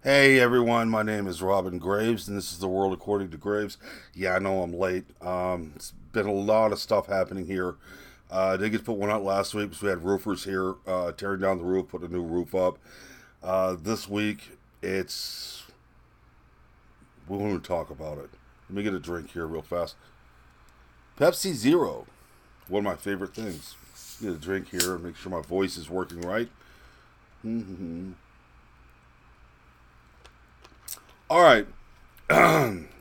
Hey everyone, my name is Robin Graves, and this is the World According to Graves. Yeah, I know I'm late. It's been a lot of stuff happening here. I did get to put one out last week because we had roofers here tearing down the roof, put a new roof up. This week, we want to talk about it. Let me get a drink here real fast. Pepsi Zero, one of my favorite things. Get a drink here and make sure my voice is working right. All right,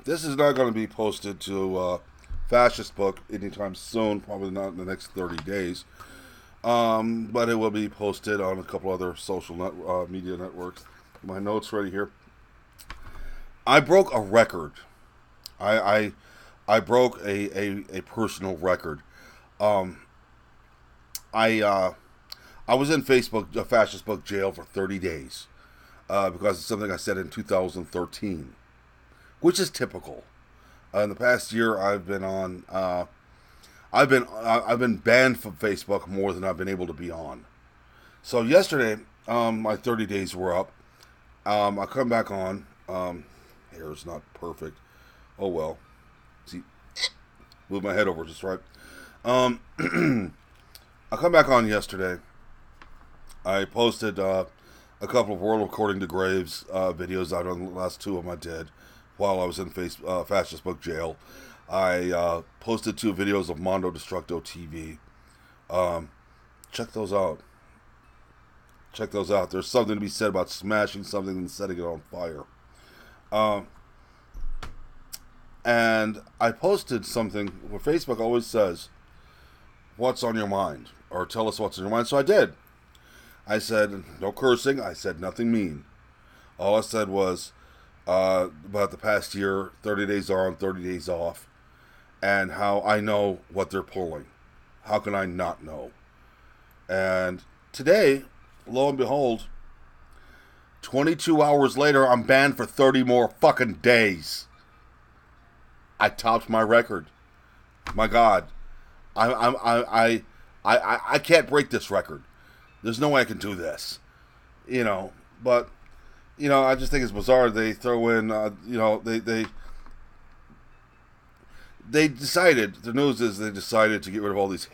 this is not going to be posted to Fascist Book anytime soon, probably not in the next 30 days. But it will be posted on a couple other media networks. My notes ready here. I broke a record. I, I broke a personal record. Um, I I was in Facebook Fascist Book jail for 30 days because of something I said in 2013, which is typical. In the past year, I've been banned from Facebook more than I've been able to be on. So yesterday, my 30 days were up. I come back on. Hair's not perfect. Oh well. See, move my head over just right. Um, I come back on yesterday. I posted a couple of World According to Graves videos out on the last two of them I did while I was in Fascist Book jail. I posted two videos of Mondo Destructo TV. Um, check those out. Check those out. There's something to be said about smashing something and setting it on fire. Um, and I posted something where Facebook always says, "What's on your mind?" or "Tell us what's on your mind." So I did. I said no cursing. I said nothing mean. All I said was about the past year, 30 days on, 30 days off, and how I know what they're pulling. How can I not know? And today, lo and behold, 22 hours later, I'm banned for 30 more fucking days. I topped my record. My God, I can't break this record. There's no way I can do this. You know, but I just think it's bizarre. They throw in, they decided. The news is they decided to get rid of all these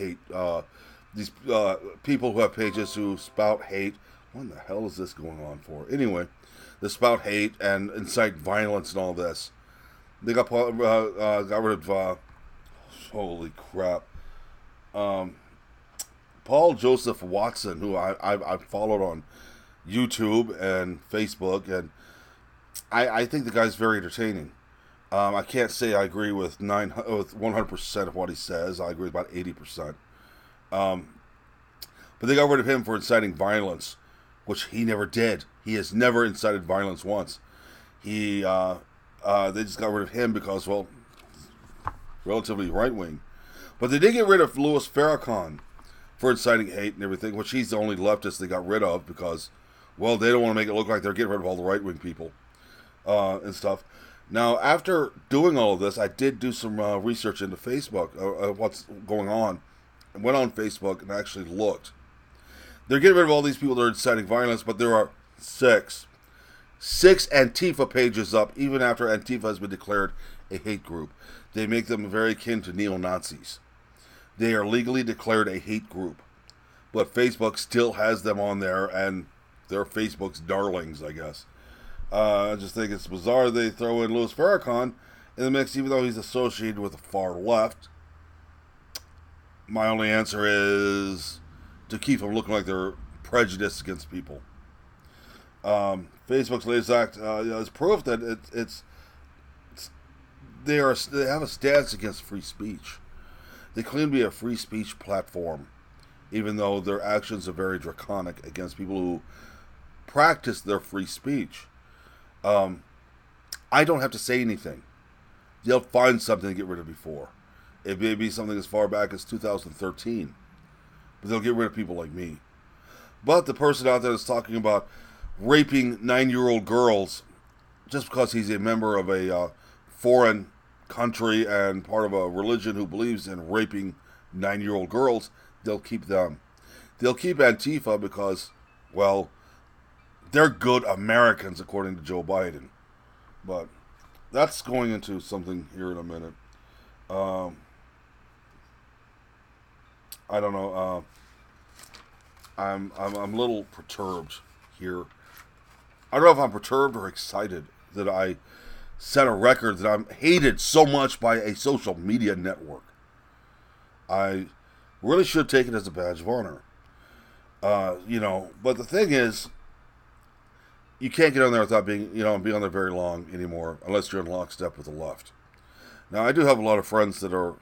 these people who have pages who spout hate. What in the hell is this going on for? Anyway, they spout hate and incite violence and all this. They got rid of. Holy crap. Um, Paul Joseph Watson, who I followed on YouTube and Facebook, and I think the guy's very entertaining. I can't say I agree with 100% of what he says. I agree with about 80%. Um, but they got rid of him for inciting violence, which he never did. He has never incited violence once. They just got rid of him because, well, relatively right wing. But they did get rid of Louis Farrakhan for inciting hate and everything, which he's the only leftist they got rid of because, well, they don't want to make it look like they're getting rid of all the right wing people and stuff. Now, after doing all of this, I did do some research into Facebook, what's going on. I went on Facebook and actually looked. They're getting rid of all these people that are inciting violence, but there are six Antifa pages up, even after Antifa has been declared a hate group. They make them very akin to neo-Nazis. They are legally declared a hate group, but Facebook still has them on there, and they're Facebook's darlings, I guess. I just think it's bizarre they throw in Louis Farrakhan in the mix, even though he's associated with the far left. My only answer is to keep them looking like they're prejudiced against people. Facebook's latest act is proof that they have a stance against free speech. They claim to be a free speech platform, even though their actions are very draconic against people who practice their free speech. I don't have to say anything. They'll find something to get rid of before. It may be something as far back as 2013, but they'll get rid of people like me. But the person out there that's talking about raping 9-year-old girls just because he's a member of a foreign country and part of a religion who believes in raping 9-year-old girls, they'll keep them. They'll keep Antifa because, well, they're good Americans, according to Joe Biden. But that's going into something here in a minute. Um, I don't know. I'm a little perturbed here. I don't know if I'm perturbed or excited that I set a record that I'm hated so much by a social media network. I really should take it as a badge of honor. But the thing is, you can't get on there without being on there very long anymore, unless you're in lockstep with the left. Now, I do have a lot of friends that are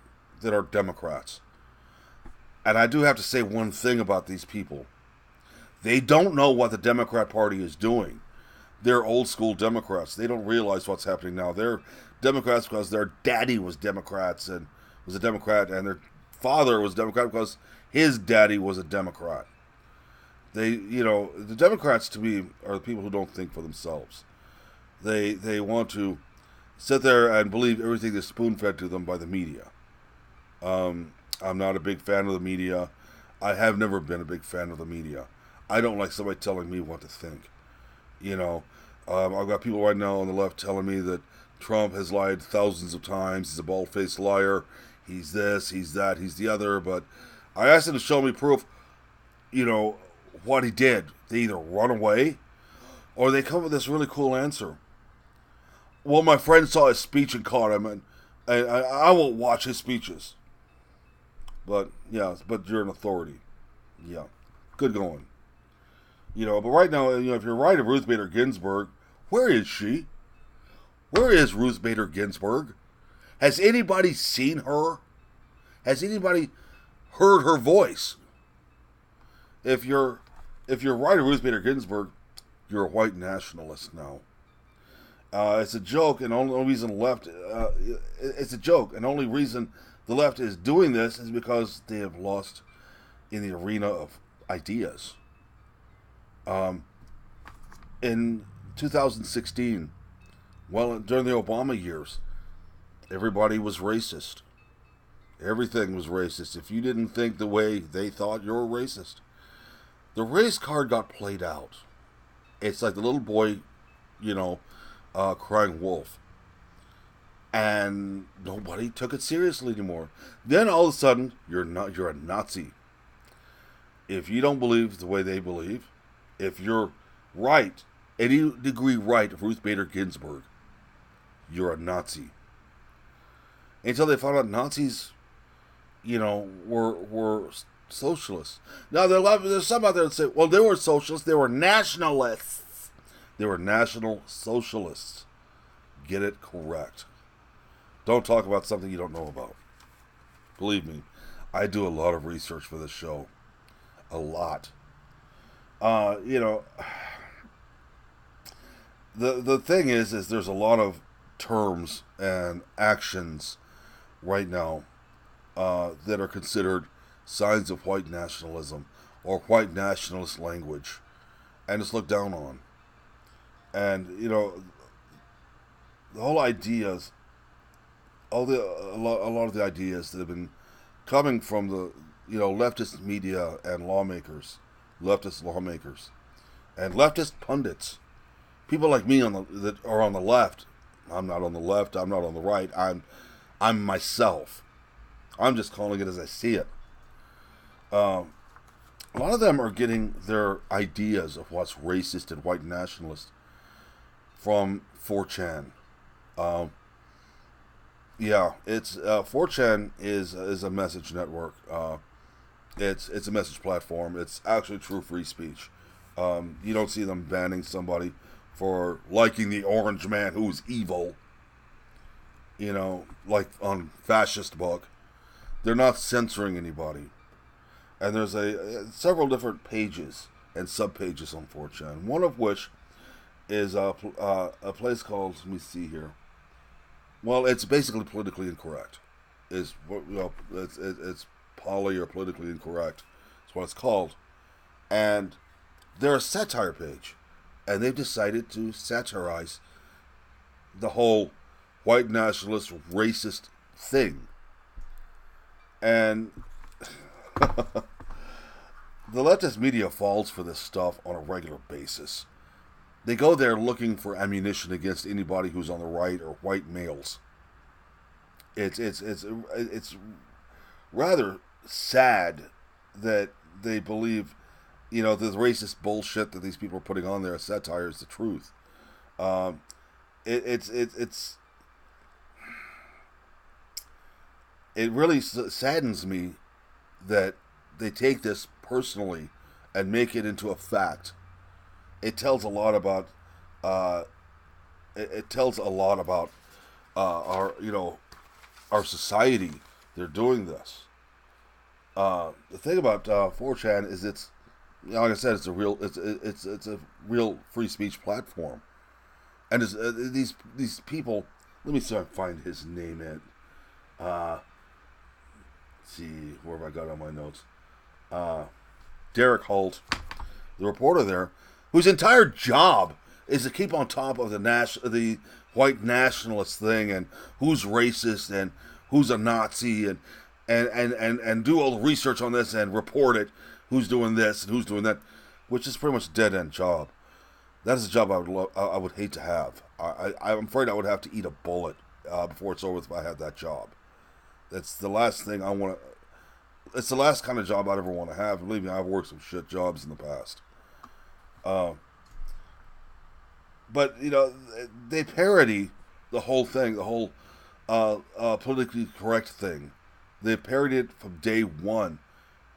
Democrats, and I do have to say one thing about these people: they don't know what the Democrat Party is doing. They're old school Democrats. They don't realize what's happening now. They're Democrats because their daddy was a Democrat, and their father was Democrat because his daddy was a Democrat. The Democrats to me are the people who don't think for themselves. They want to sit there and believe everything that's spoon fed to them by the media. I'm not a big fan of the media. I have never been a big fan of the media. I don't like somebody telling me what to think. I've got people right now on the left telling me that Trump has lied thousands of times. He's a bald-faced liar. He's this, he's that, he's the other. But I asked them to show me proof, what he did. They either run away or they come with this really cool answer. Well, my friend saw his speech and caught him, and I won't watch his speeches. But you're an authority. Yeah, good going. But right now, if you're right of Ruth Bader Ginsburg, where is she? Where is Ruth Bader Ginsburg? Has anybody seen her? Has anybody heard her voice? If you're right of Ruth Bader Ginsburg, you're a white nationalist now. It's a joke, and only reason left. It's a joke, and only reason the left is doing this is because they have lost in the arena of ideas. In 2016, during the Obama years, everybody was racist. Everything was racist. If you didn't think the way they thought, you're a racist. The race card got played out. It's like the little boy, crying wolf. And nobody took it seriously anymore. Then all of a sudden, you're a Nazi. If you don't believe the way they believe, if you're right, any degree right of Ruth Bader Ginsburg, you're a Nazi. Until they found out Nazis, were socialists. Now, there's some out there that say, well, they were socialists, they were nationalists. They were national socialists. Get it correct. Don't talk about something you don't know about. Believe me, I do a lot of research for this show. A lot. The thing is there's a lot of terms and actions right now that are considered signs of white nationalism or white nationalist language, and it's looked down on. And the whole ideas, a lot of the ideas that have been coming from the leftist media and leftist lawmakers, and leftist pundits, people like me that are on the left. I'm not on the left. I'm not on the right. I'm myself. I'm just calling it as I see it. A lot of them are getting their ideas of what's racist and white nationalist from 4chan. It's 4chan is a message network. It's a message platform. It's actually true free speech. You don't see them banning somebody for liking the orange man who's evil. Like on Fascist Book. They're not censoring anybody. And there's several different pages and sub-pages on 4chan. One of which is a place called, let me see here. Well, it's basically politically incorrect. It's poly or politically incorrect. That's what it's called. And they're a satire page. And they've decided to satirize the whole white nationalist racist thing. And the leftist media falls for this stuff on a regular basis. they go there looking for ammunition against anybody who's on the right or white males. It's rather sad that they believe, the racist bullshit that these people are putting on there as satire is the truth. It really saddens me that they take this personally and make it into a fact. It tells a lot about our society. They're doing this. The thing about 4chan is it's, like I said, it's a real free speech platform, and these people. Let me see if I find his name in. See, where have I got on my notes? Derek Holt, the reporter there, whose entire job is to keep on top of the white nationalist thing and who's racist and who's a Nazi and do all the research on this and report it, who's doing this and who's doing that, which is pretty much a dead-end job. That is a job I would hate to have. I'm afraid I would have to eat a bullet before it's over if I had that job. That's the last thing I want to. It's the last kind of job I'd ever want to have. Believe me, I've worked some shit jobs in the past. But they parody the whole thing, the whole politically correct thing. They parodied it from day one,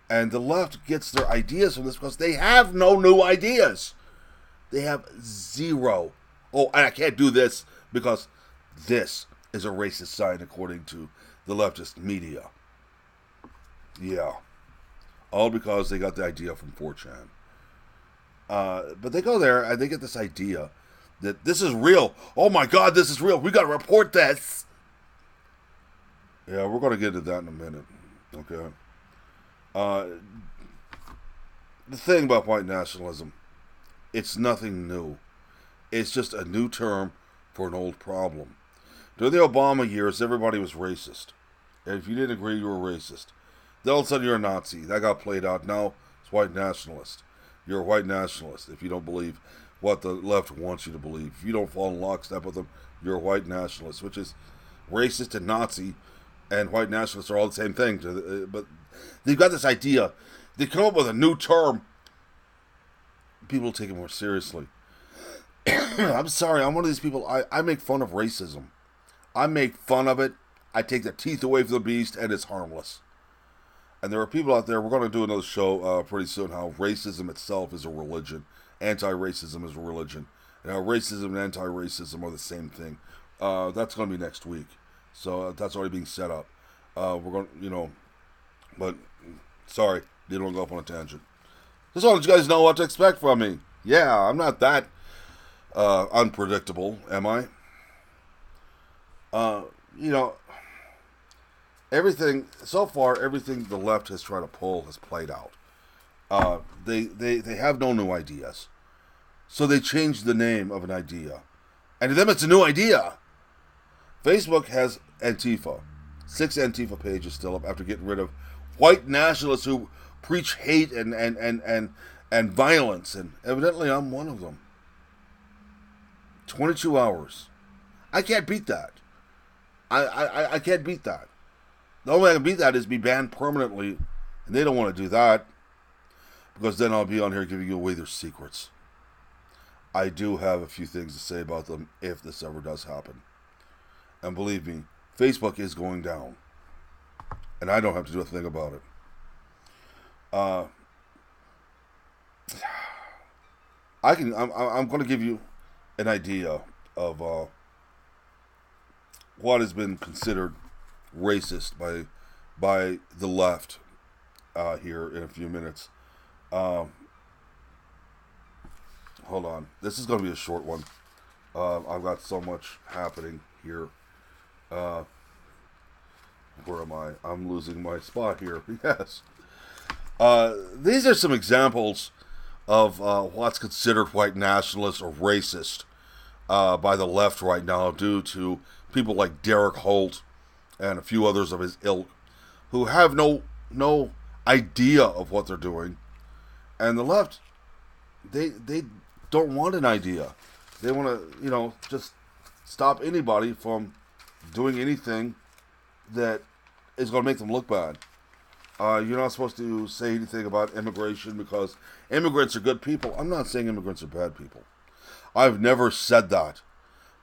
and the left gets their ideas from this because they have no new ideas. They have zero. Oh, and I can't do this because this is a racist sign according to the leftist media. Yeah. All because they got the idea from 4chan. But they go there and they get this idea that this is real. Oh my God, this is real. We got to report this. Yeah, we're going to get to that in a minute. Okay. The thing about white nationalism, it's nothing new. It's just a new term for an old problem. During the Obama years, everybody was racist. And if you didn't agree, you were racist. Then all of a sudden, you're a Nazi. That got played out. Now, it's white nationalist. You're a white nationalist if you don't believe what the left wants you to believe. If you don't fall in lockstep with them, you're a white nationalist, which is racist and Nazi, and white nationalists are all the same thing. But they've got this idea. They come up with a new term. People take it more seriously. I'm sorry, I'm one of these people. I make fun of racism. I make fun of it. I take the teeth away from the beast, and it's harmless. And there are people out there, we're going to do another show pretty soon, how racism itself is a religion. Anti-racism is a religion. And how racism and anti-racism are the same thing. That's going to be next week. So that's already being set up. We're going to, but sorry, didn't want to go off on a tangent. Just want to let you guys know what to expect from me. Yeah, I'm not that unpredictable, am I? Everything the left has tried to pull has played out. They have no new ideas, so they changed the name of an idea, and to them it's a new idea. Facebook has Antifa, 6 Antifa pages still up after getting rid of white nationalists who preach hate and violence, and evidently I'm one of them. 22 hours. I can't beat that. I can't beat that. The only way I can beat that is be banned permanently, and they don't want to do that, because then I'll be on here giving you away their secrets. I do have a few things to say about them if this ever does happen. And believe me, Facebook is going down, and I don't have to do a thing about it. I'm going to give you an idea of what has been considered racist by the left here in a few minutes. Hold on. This is going to be a short one. I've got so much happening here. Where am I? I'm losing my spot here. Yes. These are some examples of what's considered white nationalist or racist by the left right now, due to people like Derek Holt and a few others of his ilk who have no idea of what they're doing. And the left, they don't want an idea. They want to, just stop anybody from doing anything that is going to make them look bad. You're not supposed to say anything about immigration because immigrants are good people. I'm not saying immigrants are bad people. I've never said that.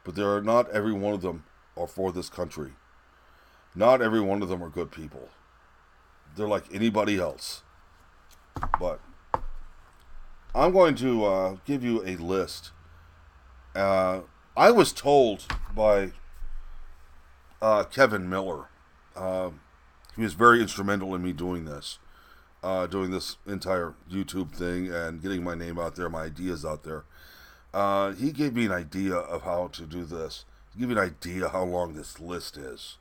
But not every one of them are for this country. Not every one of them are good people. They're like anybody else. But I'm going to give you a list. I was told by Kevin Miller. He was very instrumental in me doing this entire YouTube thing and getting my name out there, my ideas out there. He gave me an idea of how to do this. He gave me an idea how long this list is.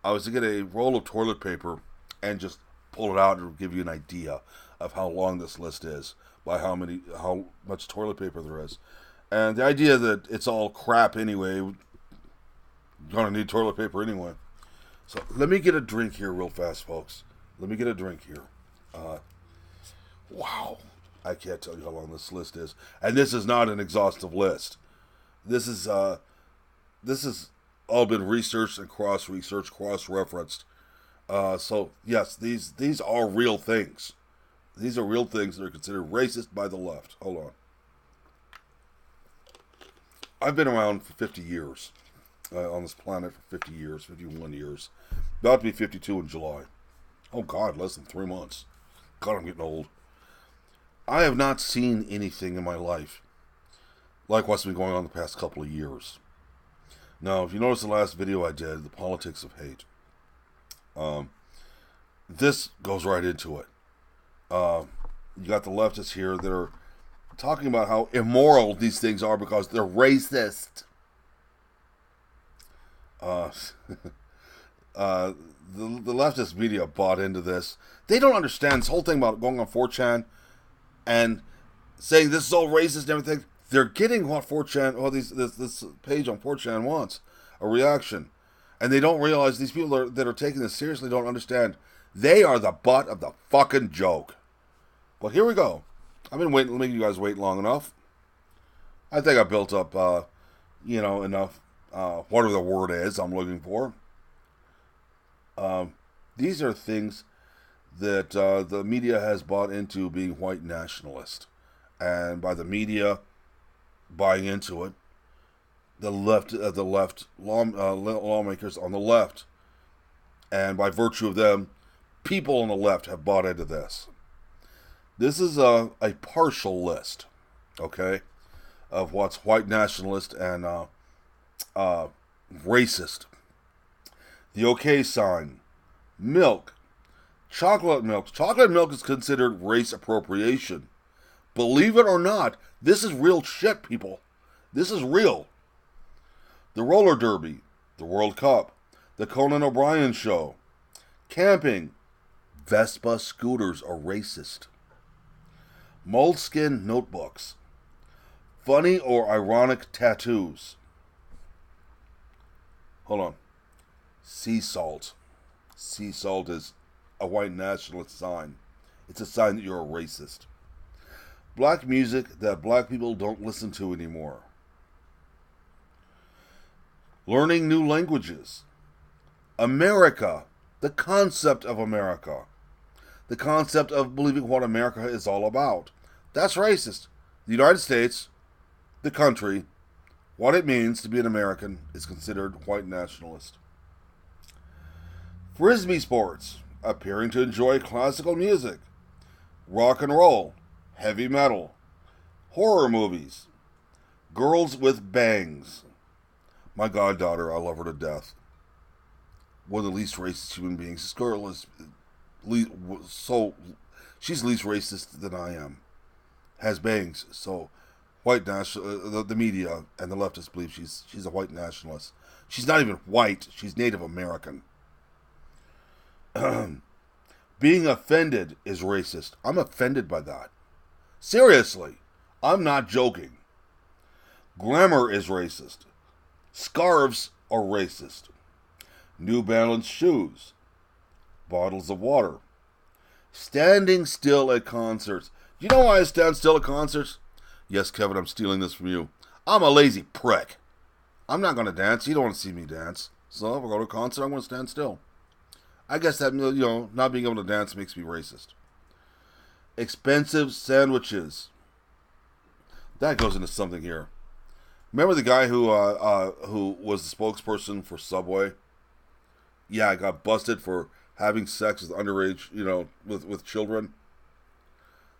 I was to get a roll of toilet paper and just pull it out and give you an idea of how long this list is by how much toilet paper there is. And the idea that it's all crap anyway, you're going to need toilet paper anyway. So let me get a drink here real fast, folks. Let me get a drink here. Wow. I can't tell you how long this list is. And this is not an exhaustive list. This is all been researched and cross-researched, cross-referenced. So, yes, these are real things. These are real things that are considered racist by the left. Hold on. I've been around for 50 years. On this planet for 50 years, 51 years. About to be 52 in July. Oh, God, less than 3 months. God, I'm getting old. I have not seen anything in my life like what's been going on the past couple of years. Now, if you notice the last video I did, the politics of hate, this goes right into it. You got the leftists here that are talking about how immoral these things are because they're racist. The leftist media bought into this. They don't understand this whole thing about going on 4chan and saying this is all racist and everything. They're getting what 4chan, this page on 4chan wants, a reaction. And they don't realize these people that are taking this seriously don't understand. They are the butt of the fucking joke. But here we go. I've been making you guys wait long enough. I think I built up, enough, whatever the word is I'm looking for. These are things that the media has bought into being white nationalist. And by the media buying into it, the lawmakers on the left, and by virtue of them, people on the left have bought into this. This is a partial list, okay, of what's white nationalist and racist. The OK sign, milk, chocolate milk. Chocolate milk is considered race appropriation. Believe it or not, this is real shit, people. This is real. The roller derby, the World Cup, the Conan O'Brien show, camping, Vespa scooters are racist. Moleskin notebooks, funny or ironic tattoos. Hold on. Sea salt. Sea salt is a white nationalist sign. It's a sign that you're a racist. Black music that black people don't listen to anymore. Learning new languages. America. The concept of America. The concept of believing what America is all about. That's racist. The United States, the country, what it means to be an American is considered white nationalist. Frisbee sports, appearing to enjoy classical music, rock and roll, heavy metal, horror movies, girls with bangs. My goddaughter, I love her to death. One of the least racist human beings. This girl is she's least racist than I am. Has bangs, so white the media and the leftists believe she's a white nationalist. She's not even white. She's Native American. Being offended is racist. I'm offended by that. Seriously, I'm not joking. Glamour is racist. Scarves are racist. New Balance shoes. Bottles of water. Standing still at concerts. Do you know why I stand still at concerts? Yes, Kevin, I'm stealing this from you. I'm a lazy prick. I'm not going to dance. You don't want to see me dance. So if I go to a concert, I'm going to stand still. I guess that, not being able to dance makes me racist. Expensive sandwiches. That goes into something here. Remember the guy who was the spokesperson for Subway? Yeah, I got busted for having sex with underage, with children.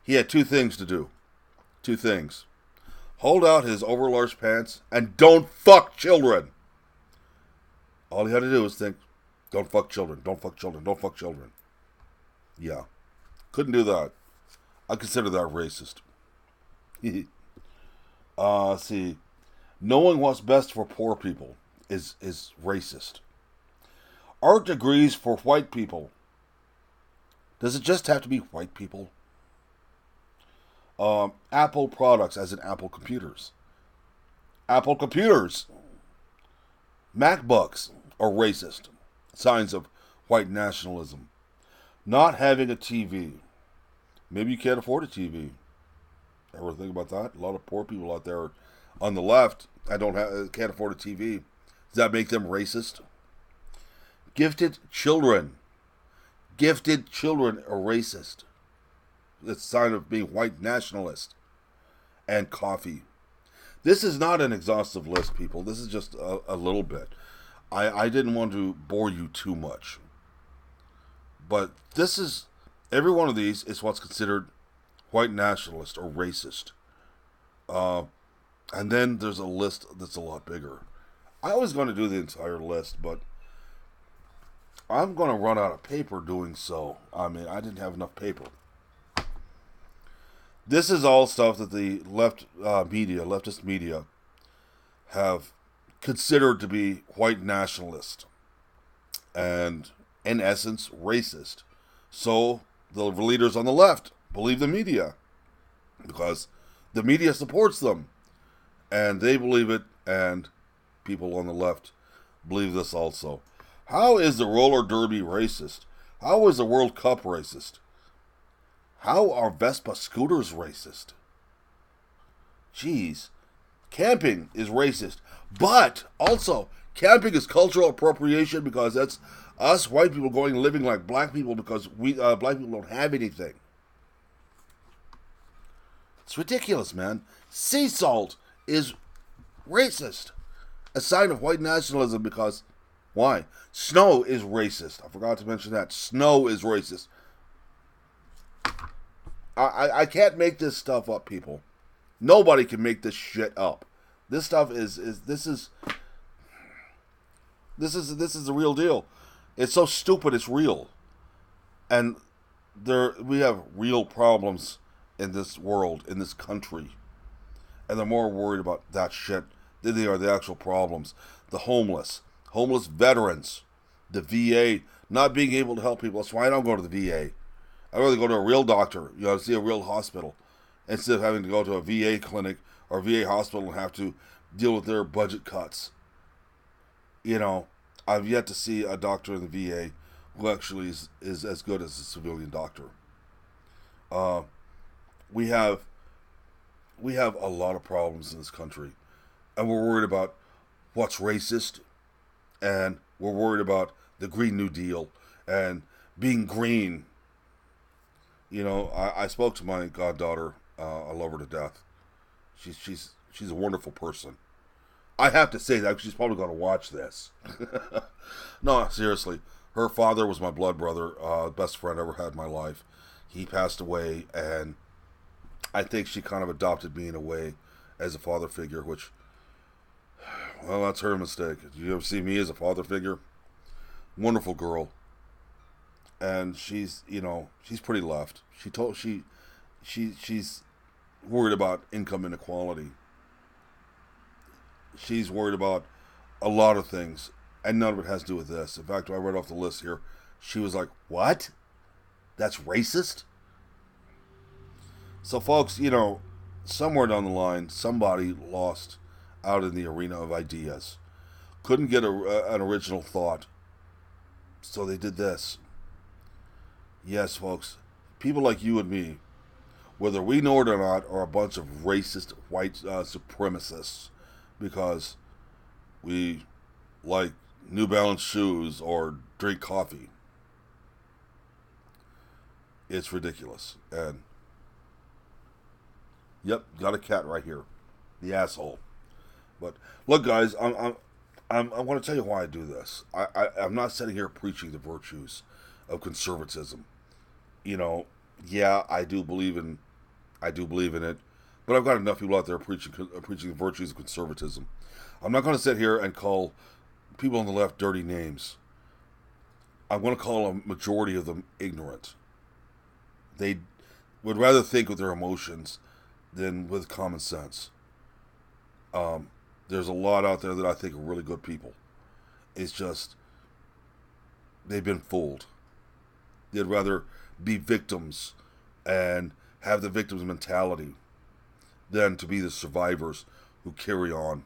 He had two things to do. Two things. Hold out his overlarge pants and don't fuck children. All he had to do was think, don't fuck children, don't fuck children, don't fuck children. Yeah. Couldn't do that. I consider that racist. See. Knowing what's best for poor people is racist. Art degrees for white people. Does it just have to be white people? Apple products, as in Apple computers. Apple computers. MacBooks are racist. Signs of white nationalism. Not having a TV. Maybe you can't afford a TV. Ever think about that? A lot of poor people out there on the left can't afford a TV. Does that make them racist? Gifted children. Gifted children are racist. It's a sign of being white nationalist. And coffee. This is not an exhaustive list, people. This is just a little bit. I didn't want to bore you too much. But every one of these is what's considered white nationalist or racist. And then there's a list that's a lot bigger. I was going to do the entire list, but I'm going to run out of paper doing so. I mean, I didn't have enough paper. This is all stuff that the leftist media, have considered to be white nationalist and, in essence, racist. So the leaders on the left believe the media because the media supports them, and they believe it, and people on the left believe this also. How is the roller derby racist? How is the World Cup racist? How are Vespa scooters racist? Jeez. Camping is racist. But also, camping is cultural appropriation because that's us white people going and living like black people because black people don't have anything. It's ridiculous, man. Sea salt is racist. A sign of white nationalism because, why? Snow is racist. I forgot to mention that. Snow is racist. I can't make this stuff up, people. Nobody can make this shit up. This stuff is the real deal. It's so stupid it's real. And we have real problems in this world, in this country. And they're more worried about that shit than they are the actual problems. The homeless veterans, the VA, not being able to help people. That's why I don't go to the VA. I'd rather go to a real doctor, see a real hospital, instead of having to go to a VA clinic or VA hospital and have to deal with their budget cuts. I've yet to see a doctor in the VA who actually is as good as a civilian doctor. We have a lot of problems in this country, and we're worried about what's racist, and we're worried about the Green New Deal and being green. I spoke to my goddaughter. I love her to death. She's a wonderful person. I have to say that she's probably going to watch this. No, seriously. Her father was my blood brother, best friend I ever had in my life. He passed away, and I think she kind of adopted me in a way as a father figure, which, well, that's her mistake. Did you ever see me as a father figure? Wonderful girl. And she's pretty left. She's worried about income inequality. She's worried about a lot of things, and none of it has to do with this. In fact, I read off the list here. She was like, "What? That's racist?" So, folks, somewhere down the line, somebody lost out in the arena of ideas. Couldn't get an original thought. So they did this. Yes, folks, people like you and me, whether we know it or not, are a bunch of racist white supremacists because we like New Balance shoes or drink coffee. It's ridiculous. And yep, got a cat right here, the asshole. But look, guys, I want to tell you why I do this. I'm not sitting here preaching the virtues of conservatism. You know, yeah, I do believe in it, but I've got enough people out there preaching the virtues of conservatism. I'm not going to sit here and call people on the left dirty names. I'm going to call a majority of them ignorant. They would rather think with their emotions than with common sense. There's a lot out there that I think are really good people. It's just they've been fooled. They'd rather be victims and have the victim's mentality than to be the survivors who carry on.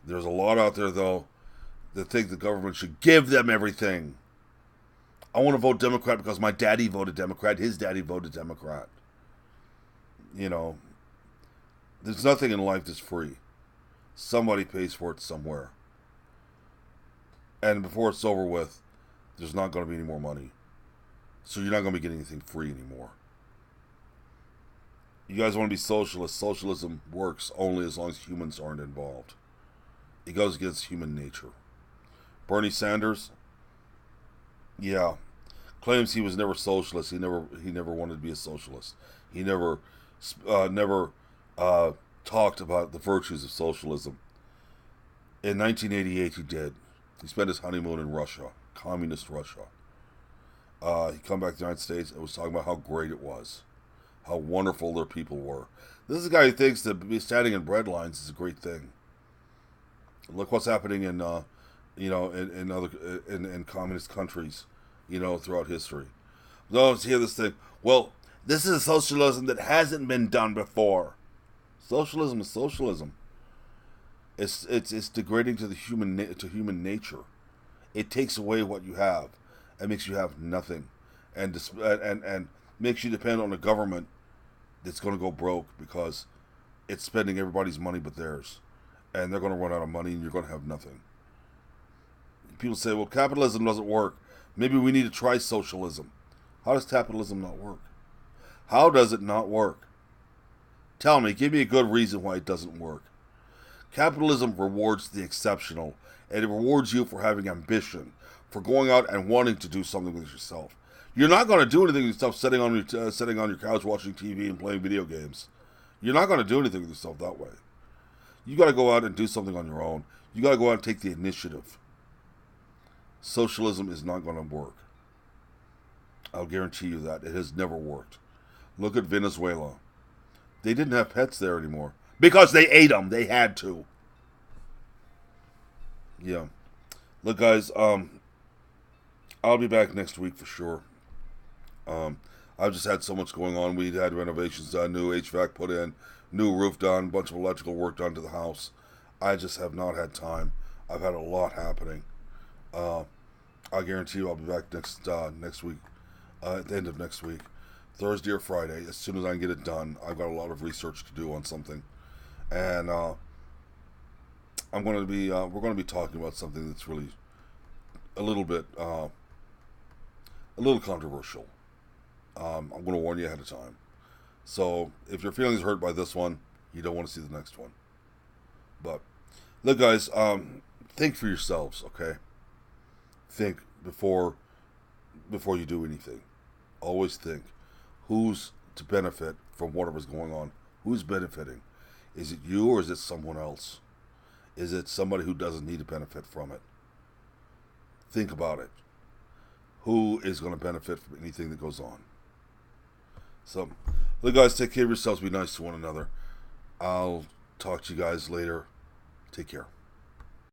There's a lot out there, though, that think the government should give them everything. I want to vote Democrat because my daddy voted Democrat, his daddy voted Democrat. You know, there's nothing in life that's free. Somebody pays for it somewhere. And before it's over with, there's not going to be any more money. So you're not going to be getting anything free anymore. You guys want to be socialists. Socialism works only as long as humans aren't involved. It goes against human nature. Bernie Sanders, yeah, claims he was never socialist. He never wanted to be a socialist. He never talked about the virtues of socialism. In 1988, he did. He spent his honeymoon in Russia, communist Russia. He come back to the United States and was talking about how great it was, how wonderful their people were. This is a guy who thinks that standing in bread lines is a great thing. Look what's happening in in communist countries, throughout history. Don't hear this thing. Well, this is a socialism that hasn't been done before. Socialism is socialism. It's degrading to human nature. It takes away what you have and makes you have nothing, and makes you depend on a government that's going to go broke because it's spending everybody's money but theirs, and they're going to run out of money and you're going to have nothing. People say, well, capitalism doesn't work. Maybe we need to try socialism. How does capitalism not work? How does it not work? Tell me, give me a good reason why it doesn't work. Capitalism rewards the exceptional, and it rewards you for having ambition, for going out and wanting to do something with yourself. You're not going to do anything with yourself sitting on your couch watching TV and playing video games. You're not going to do anything with yourself that way. You got to go out and do something on your own. You got to go out and take the initiative. Socialism is not going to work. I'll guarantee you that. It has never worked. Look at Venezuela. They didn't have pets there anymore because they ate them. They had to. Yeah. Look, guys, I'll be back next week for sure. I've just had so much going on. We had renovations done, new HVAC put in, new roof done, a bunch of electrical work done to the house. I just have not had time. I've had a lot happening. I guarantee you I'll be back next week, at the end of next week, Thursday or Friday, as soon as I can get it done. I've got a lot of research to do on something, and we're going to be talking about something that's really a little controversial. I'm going to warn you ahead of time. So if your feelings are hurt by this one, you don't want to see the next one. But look, guys, think for yourselves, okay? Think before you do anything. Always think, who's to benefit from whatever's going on? Who's benefiting? Is it you or is it someone else? Is it somebody who doesn't need to benefit from it? Think about it. Who is going to benefit from anything that goes on? So, look, guys, take care of yourselves. Be nice to one another. I'll talk to you guys later. Take care.